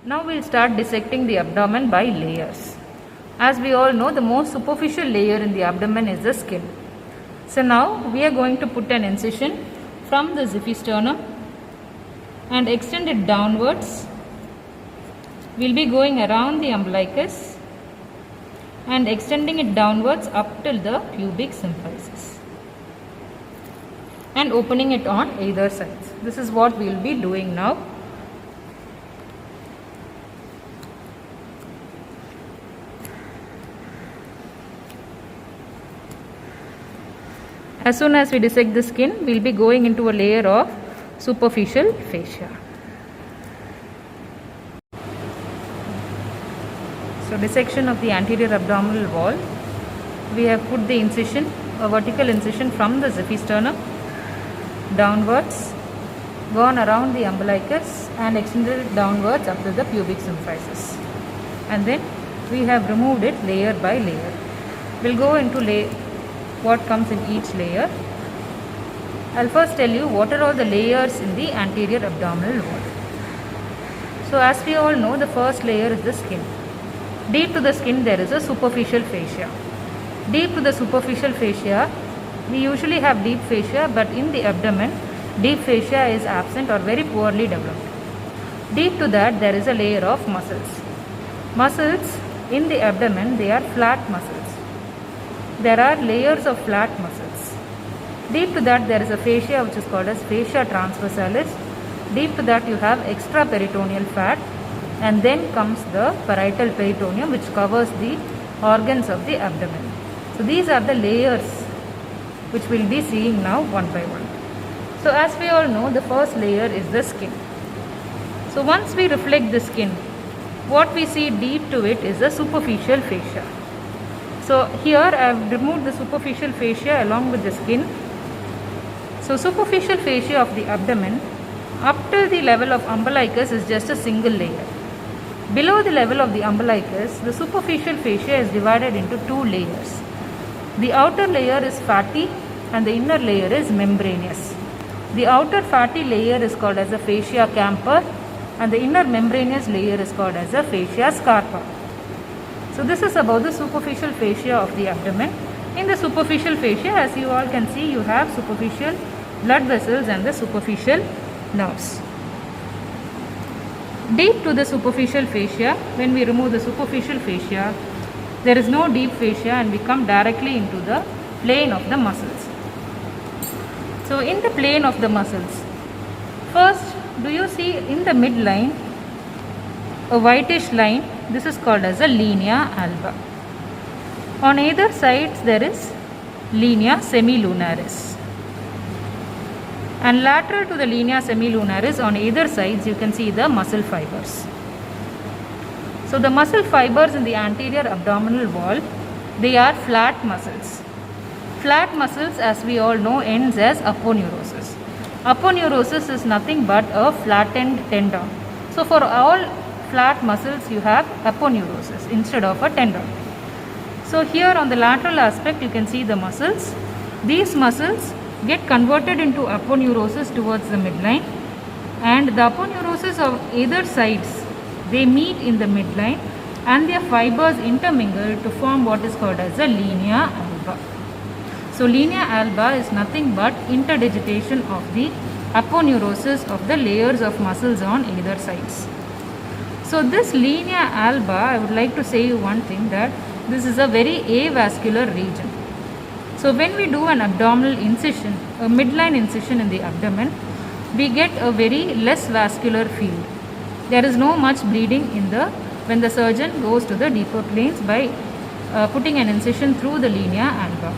Now we'll start dissecting the abdomen by layers. As we all know, the most superficial layer in the abdomen is the skin. So now we are going to put an incision from the xiphisternum and extend it downwards. We'll be going around the umbilicus and extending it downwards up till the pubic symphysis and opening it on either sides. This is what we will be doing now. As soon as we dissect the skin, we will be going into a layer of superficial fascia. So dissection of the anterior abdominal wall. We have put the incision, a vertical incision from the xiphisternum downwards, gone around the umbilicus and extended it downwards up to the pubic symphysis. And then we have removed it layer by layer. We'll go into what comes in each layer. I'll first tell you what are all the layers in the anterior abdominal wall. So as we all know, the first layer is the skin. Deep to the skin there is a superficial fascia. Deep to the superficial fascia, we usually have deep fascia, but in the abdomen, deep fascia is absent or very poorly developed. Deep to that there is a layer of muscles. Muscles in the abdomen, they are flat muscles. There are layers of flat muscles. Deep to that there is a fascia which is called as fascia transversalis. Deep to that you have extraperitoneal fat, and then comes the parietal peritoneum which covers the organs of the abdomen. So these are the layers which we will be seeing now one by one. So as we all know, the first layer is the skin. So once we reflect the skin, what we see deep to it is the superficial fascia. So here I have removed the superficial fascia along with the skin. So superficial fascia of the abdomen up till the level of umbilicus is just a single layer. Below the level of the umbilicus, the superficial fascia is divided into two layers. The outer layer is fatty and the inner layer is membranous. The outer fatty layer is called as a fascia camper and the inner membranous layer is called as a fascia scarpa. So this is about the superficial fascia of the abdomen. In the superficial fascia, as you all can see, you have superficial blood vessels and the superficial nerves. Deep to the superficial fascia, when we remove the superficial fascia, there is no deep fascia and we come directly into the plane of the muscles. So in the plane of the muscles, first do you see in the midline a whitish line? This is called as a linea alba. On either sides there is linea semilunaris. And lateral to the linea semilunaris on either sides you can see the muscle fibers. So the muscle fibers in the anterior abdominal wall, they are flat muscles. Flat muscles, as we all know, ends as aponeurosis. Aponeurosis is nothing but a flattened tendon. So for all flat muscles you have aponeurosis instead of a tendon. So here on the lateral aspect you can see the muscles. These muscles get converted into aponeurosis towards the midline, and the aponeurosis of either sides, they meet in the midline and their fibers intermingle to form what is called as a linea alba. So linea alba is nothing but interdigitation of the aponeurosis of the layers of muscles on either sides. So this linea alba, I would like to say you one thing, that this is a very avascular region. So when we do an abdominal incision, a midline incision in the abdomen, we get a very less vascular field. There is no much bleeding when the surgeon goes to the deeper planes by putting an incision through the linea alba.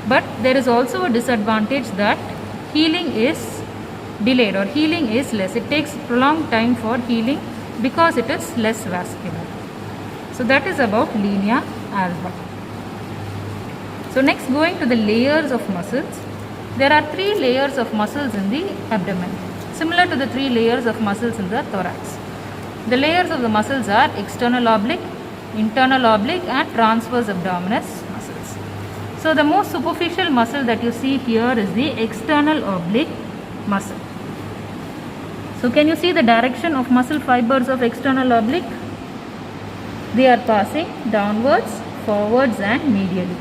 But there is also a disadvantage that healing is delayed or healing is less. It takes prolonged time for healing because it is less vascular. So that is about linea alba. So next, going to the layers of muscles. There are 3 layers of muscles in the abdomen, similar to the 3 layers of muscles in the thorax. The layers of the muscles are external oblique, internal oblique and transverse abdominis muscles. So the most superficial muscle that you see here is the external oblique muscle. So can you see the direction of muscle fibers of external oblique? They are passing downwards, forwards and medially.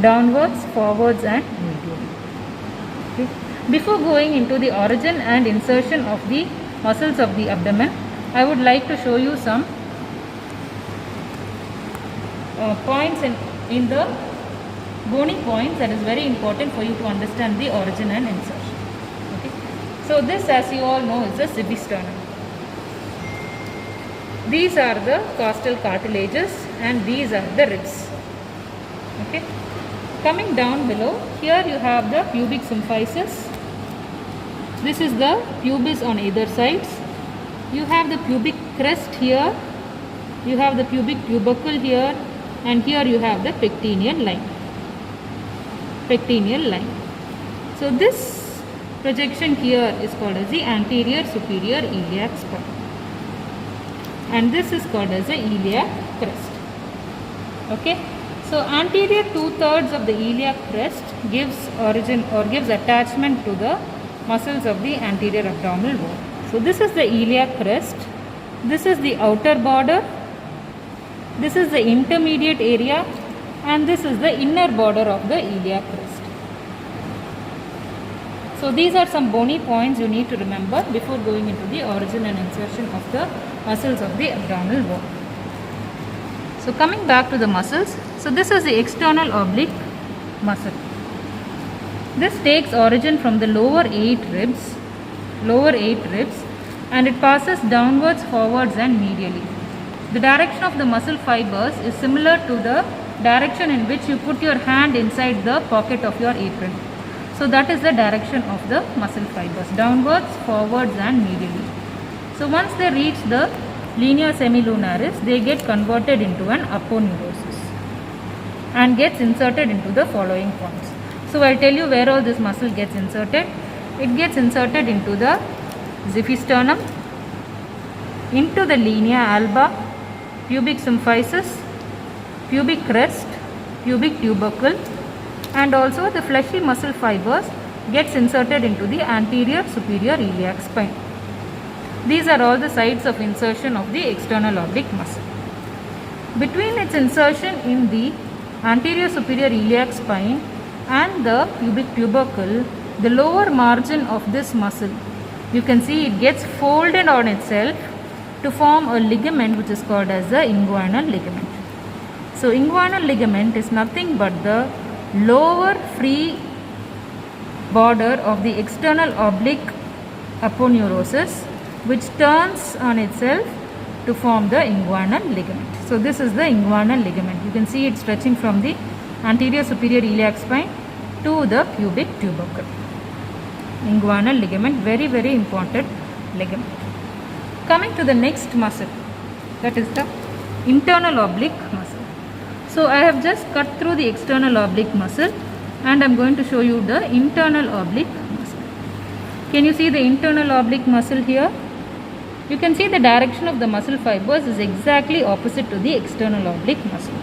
Downwards, forwards and medially. Okay. Before going into the origin and insertion of the muscles of the abdomen, I would like to show you some points in the bony points that is very important for you to understand the origin and insertion. Okay. So this, as you all know, is the xiphisternum. These are the costal cartilages and these are the ribs. Okay. Coming down below, here you have the pubic symphysis. This is the pubis on either sides. You have the pubic crest here. You have the pubic tubercle here, and here you have the pectineal line. Pectineal line. So this projection here is called as the anterior superior iliac spine, and this is called as the iliac crest. Okay. So anterior 2/3 of the iliac crest gives origin or gives attachment to the muscles of the anterior abdominal wall. So this is the iliac crest. This is the outer border. This is the intermediate area, and this is the inner border of the iliac crest. So these are some bony points you need to remember before going into the origin and insertion of the muscles of the abdominal wall. So coming back to the muscles, so this is the external oblique muscle. This takes origin from the lower 8 ribs, and it passes downwards, forwards and medially. The direction of the muscle fibers is similar to the direction in which you put your hand inside the pocket of your apron. So that is the direction of the muscle fibers, downwards, forwards and medially. So once they reach the linea semilunaris, they get converted into an aponeurosis and gets inserted into the following points. So I'll tell you where all this muscle gets inserted. It gets inserted into the xiphisternum, into the linea alba, pubic symphysis, pubic crest, pubic tubercle, and also the fleshy muscle fibers gets inserted into the anterior superior iliac spine. These are all the sites of insertion of the external oblique muscle. Between its insertion in the anterior superior iliac spine and the pubic tubercle, the lower margin of this muscle, you can see it gets folded on itself to form a ligament which is called as the inguinal ligament. So inguinal ligament is nothing but the lower free border of the external oblique aponeurosis, which turns on itself to form the inguinal ligament. So this is the inguinal ligament. You can see it stretching from the anterior superior iliac spine to the pubic tubercle. Inguinal ligament, very very important ligament. Coming to the next muscle, that is the internal oblique muscle. So I have just cut through the external oblique muscle and I am going to show you the internal oblique muscle. Can you see the internal oblique muscle here? You can see the direction of the muscle fibers is exactly opposite to the external oblique muscle.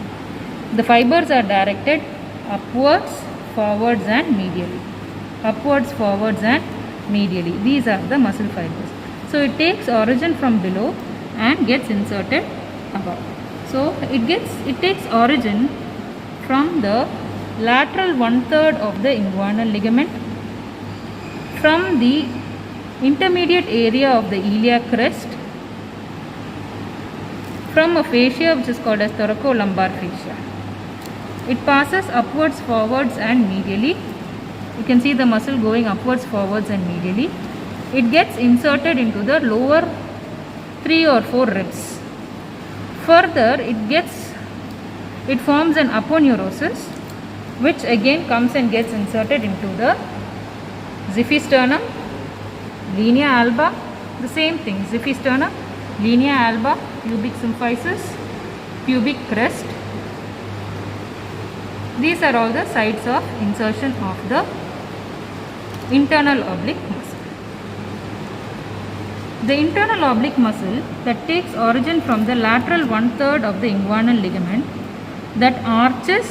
The fibers are directed upwards, forwards and medially. Upwards, forwards and medially. These are the muscle fibers. So it takes origin from below and gets inserted above. So it takes origin from the lateral 1/3 of the inguinal ligament, from the intermediate area of the iliac crest, from a fascia which is called as thoracolumbar fascia. It passes upwards, forwards and medially. You can see the muscle going upwards, forwards and medially. It gets inserted into the lower 3 or 4 ribs. Further, it forms an aponeurosis, which again comes and gets inserted into the xiphisternum, linea alba, the same thing, xiphisternum, linea alba, pubic symphysis, pubic crest. These are all the sites of insertion of the internal oblique muscle. The internal oblique muscle that takes origin from the lateral 1/3 of the inguinal ligament that arches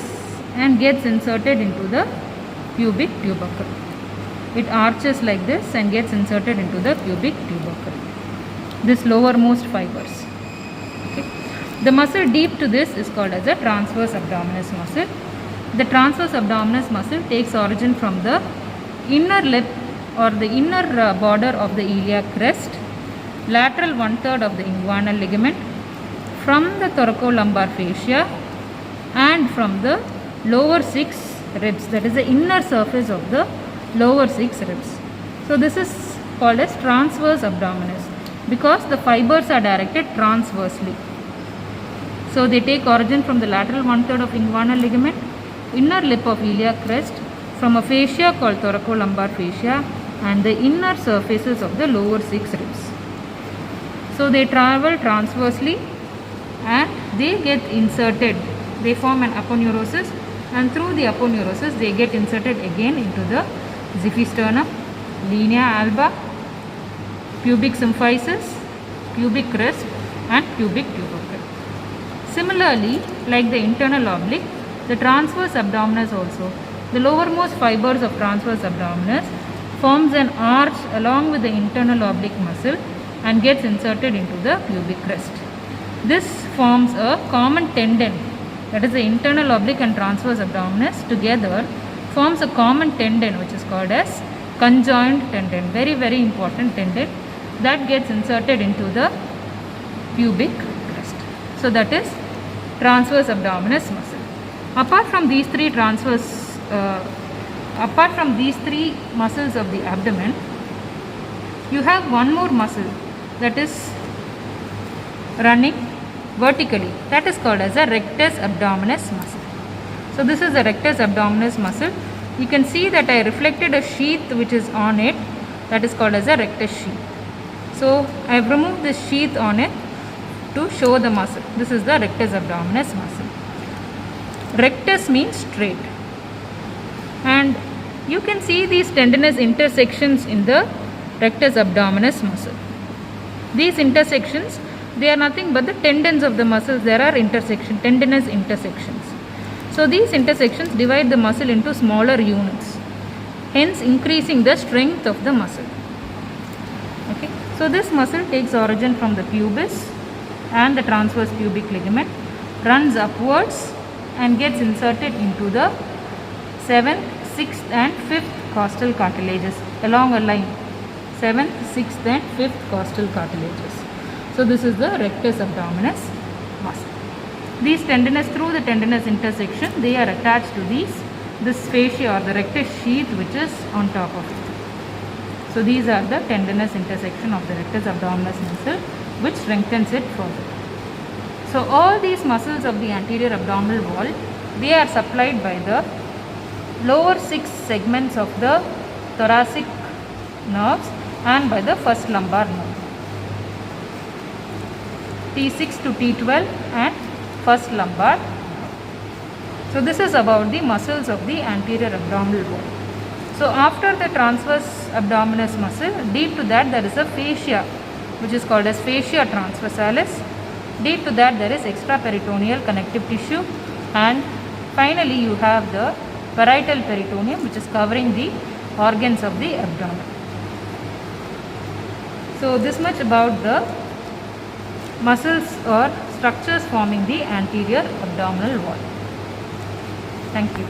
and gets inserted into the pubic tubercle. it arches like this and gets inserted into the pubic tubercle. This lowermost fibers. Okay. The muscle deep to this is called as a transverse abdominis muscle. The transverse abdominis muscle takes origin from the inner lip or the inner border of the iliac crest, lateral 1/3 of the inguinal ligament, from the thoracolumbar fascia and from the lower 6 ribs, that is the inner surface of the lower 6 ribs. So this is called as transverse abdominis because the fibers are directed transversely. So they take origin from the lateral 1/3 of inguinal ligament, inner lip of iliac crest, from a fascia called thoracolumbar fascia and the inner surfaces of the lower 6 ribs. So they travel transversely and they get inserted. They form an aponeurosis, and through the aponeurosis they get inserted again into the xiphisternum, linea alba, pubic symphysis, pubic crest and pubic tubercle. Similarly, like the internal oblique, the transverse abdominis also, the lowermost fibers of transverse abdominis forms an arch along with the internal oblique muscle and gets inserted into the pubic crest. This forms a common tendon, that is the internal oblique and transverse abdominis together forms a common tendon which is called as conjoined tendon, very important tendon that gets inserted into the pubic crest. So that is transverse abdominis muscle. Apart from these three muscles of the abdomen, you have one more muscle that is running vertically, that is called as a rectus abdominis muscle. So this is the rectus abdominis muscle. You can see that I reflected a sheath which is on it, that is called as a rectus sheath. So I have removed this sheath on it to show the muscle. This is the rectus abdominis muscle. Rectus means straight, and you can see these tendinous intersections in the rectus abdominis muscle. These intersections, they are nothing but the tendons of the muscles. There are tendinous intersections. So these intersections divide the muscle into smaller units, hence increasing the strength of the muscle. Okay. So this muscle takes origin from the pubis and the transverse pubic ligament, runs upwards and gets inserted into the 7th, 6th and 5th costal cartilages along a line. 7th, 6th and 5th costal cartilages. So this is the rectus abdominis muscle. These tendinous, through the tendinous intersection, they are attached to this fascia or the rectus sheath which is on top of it. So these are the tendinous intersection of the rectus abdominis muscle which strengthens it further. So all these muscles of the anterior abdominal wall, they are supplied by the lower 6 segments of the thoracic nerves and by the first lumbar nerve, T6 to T12 and first lumbar. So this is about the muscles of the anterior abdominal wall. So after the transverse abdominis muscle, deep to that there is a fascia which is called as fascia transversalis. Deep to that there is extraperitoneal connective tissue, and finally you have the parietal peritoneum which is covering the organs of the abdomen. So this much about the muscles or structures forming the anterior abdominal wall. Thank you.